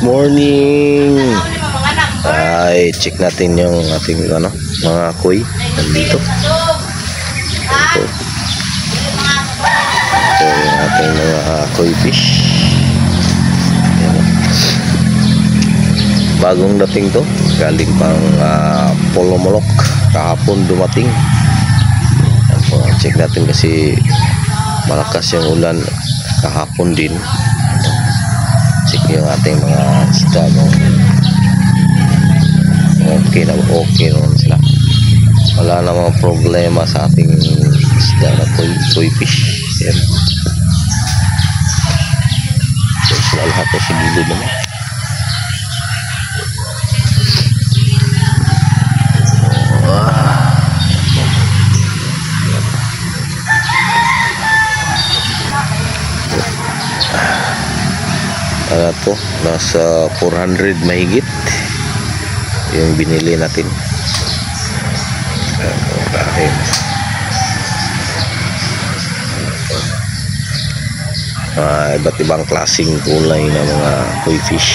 Morning. Ay, check natin yung ating mga koi nandito. Ito. Ito yung ating mga koi fish. Ayan. Bagong dating to, galing pang Polomolok, kahapon dumating. Check natin kasi malakas yung ulan kahapon din. Check yung ating mga isda, no? Okay naman sila, wala namang problema sa ating isda na koi fish. Yan. So, sila lahat sa gilid naman. To nasa 400 mahigit yung binili natin. Iba't ibang klaseng kulay na mga koi fish.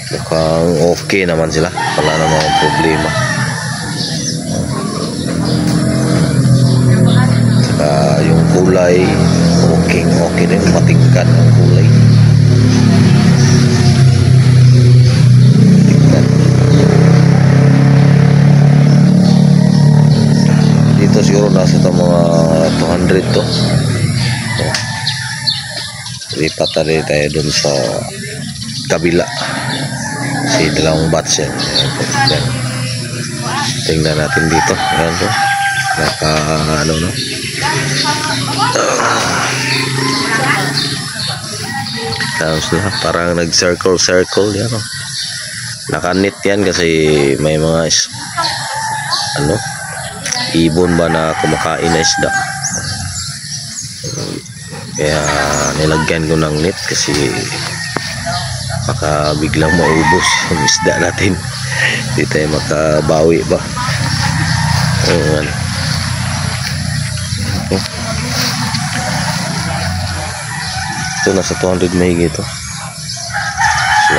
Mukhang okay naman sila, wala namang problema. Saka yung kulay okay din, matingkad ang kulay. Tingkad. Dito siguro nasa ito mga 200 to. Lipat tayo dun sa kabila. Kasi dalawang batch yan. Ayan. Tingnan natin dito. Ayan po. No? Parang nag-circle yan, no? Nakanit yan kasi may mga ibon ba na kumakain na isda. Kaya nilagyan ko ng net kasi baka biglang maubos yung isda natin. Hindi tayo makabawi ba. Ayan. Ito nasa 200 mahigit ito. So,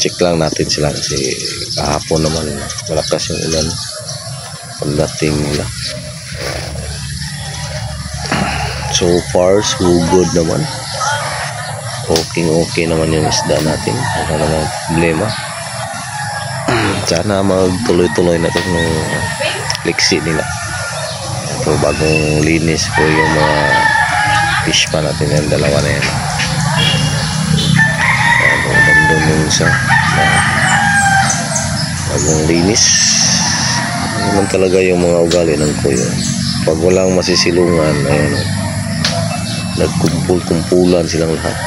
check lang natin sila kasi kahapon naman malakas yung ulan pagdating nila. So far, so good naman. Okay naman yung isda natin. Wala namang problema. Sana magtuloy-tuloy na itong liksi nila. Ito, bagong linis po yung mga fish pa natin. Yung dalawa na yan. Bagong yung isa. Bagong linis. Naman talaga yung mga ugali ng kuya. Pag walang masisilungan, ayan, nagkumpul-kumpulan silang lahat.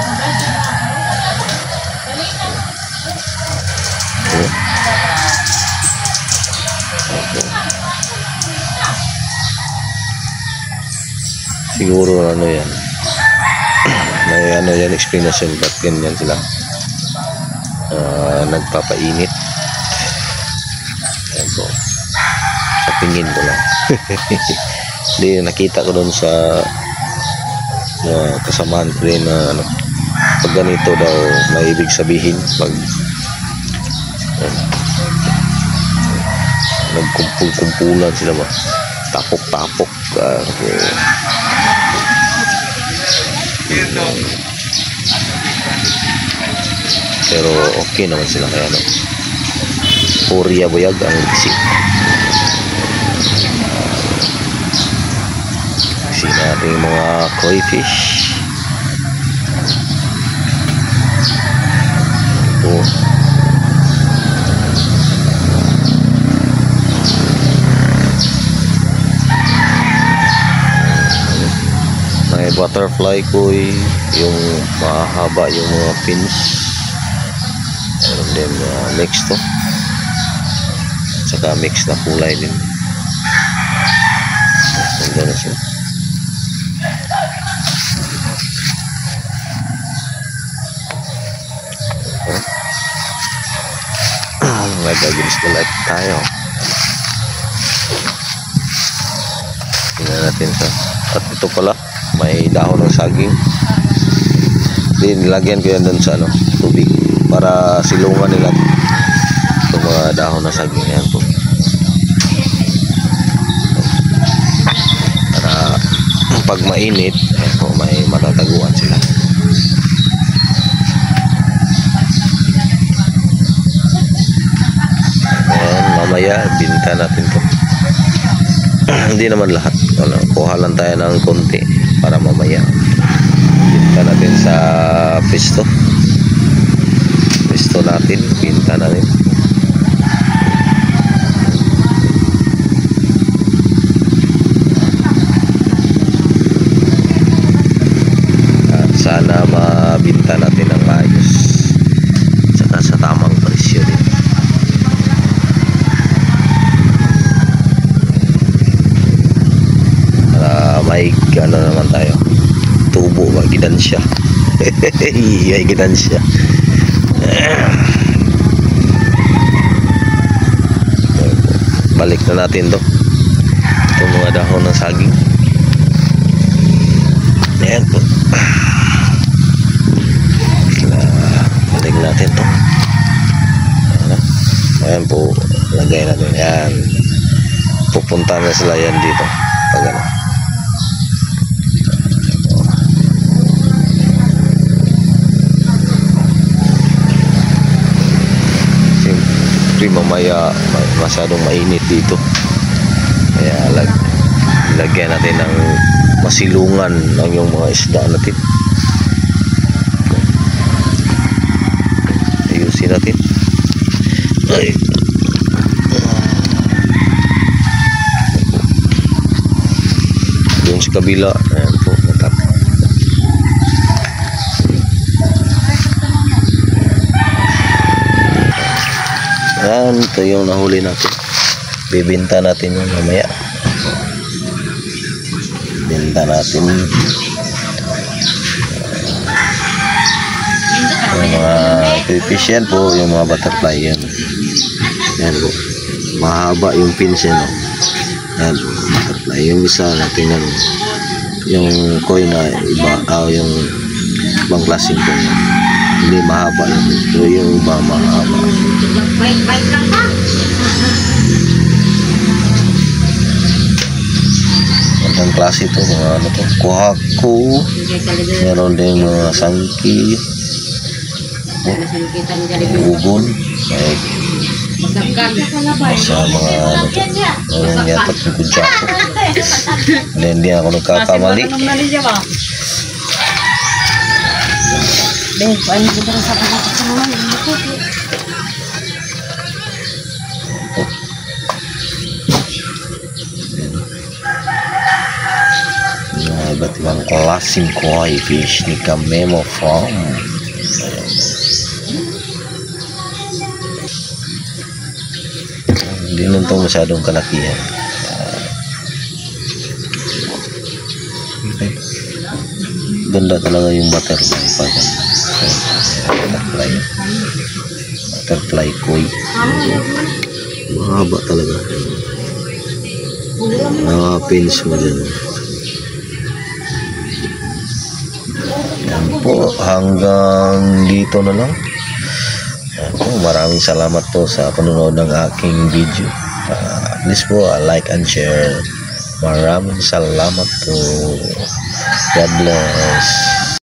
Siguro yan may yan explanation ba't ganyan sila nagpapainit. Ayan po, sa tingin ko lang. Hindi, nakita ko doon sa kasamaan ko rin na pag ganito daw may ibig sabihin pag nagkumpul-kumpulan sila ba, tapok-tapok. Pero okay naman sila kaya Purya Buyag ang liksi. Nating mga koi fish. Ito. May butterfly koi, yung mahaba yung mga fins. And then mix to. Saka mix na kulay din. Ganda na siya. nag-against the light tayo. Tingnan natin sa. At ito pala, may dahon ng saging. Nilagyan ko yan dun sa tubig para silungan nila itong mga dahon ng saging yan po. Para pag mainit, po, may matataguan sila. Mamaya binta natin to. Hindi naman lahat, kuha lang tayo ng konti para mamaya binta natin sa pisto natin, binta natin. At sana mabinta natin ng maayos saka sa tamang presyo din. May naman tayo, tubo ba, gidansya. Ay, gidansya. Balik na natin to, itong mga dahon ng saging. Ayan po, balik natin to. Ayan po, lagay natin yan. Pupunta na sila yan dito pag mamaya masyadong mainit dito, kaya lagyan natin ng masilungan ng yung mga isda natin. Ayusin natin. Ay. Doon sa kabila, ayan po, matap. Yan, ito yung nahuli natin. Bibinta natin yung mamaya. Binta natin yung mga fish yan po, yung mga butterfly yan. Yan po, mahaba yung pins yan. Yan, butterfly. Yung isa natin yan, yung koi na iba, yung ibang klaseng po. Hindi mahaba yun. So yung iba mahaba. Bait lang ka. Ang klase ito, mga to, kuhaku. Meron din mga sangki, ugon, sa mga to, yung yatak ng kudyako. Hindi ako nagkakamali. Iba't ibang klaseng koi fish ni Kamemo Farm. Hindi nun ito masyadong kalakihan. Ganda talaga yung butterfly pa dyan. Butterfly koi. Mahaba talaga. Pins mo dyan. Yan po, hanggang dito na lang. Maraming salamat po sa panonood ng aking video. Please po, like and share. Maraming salamat po. God bless.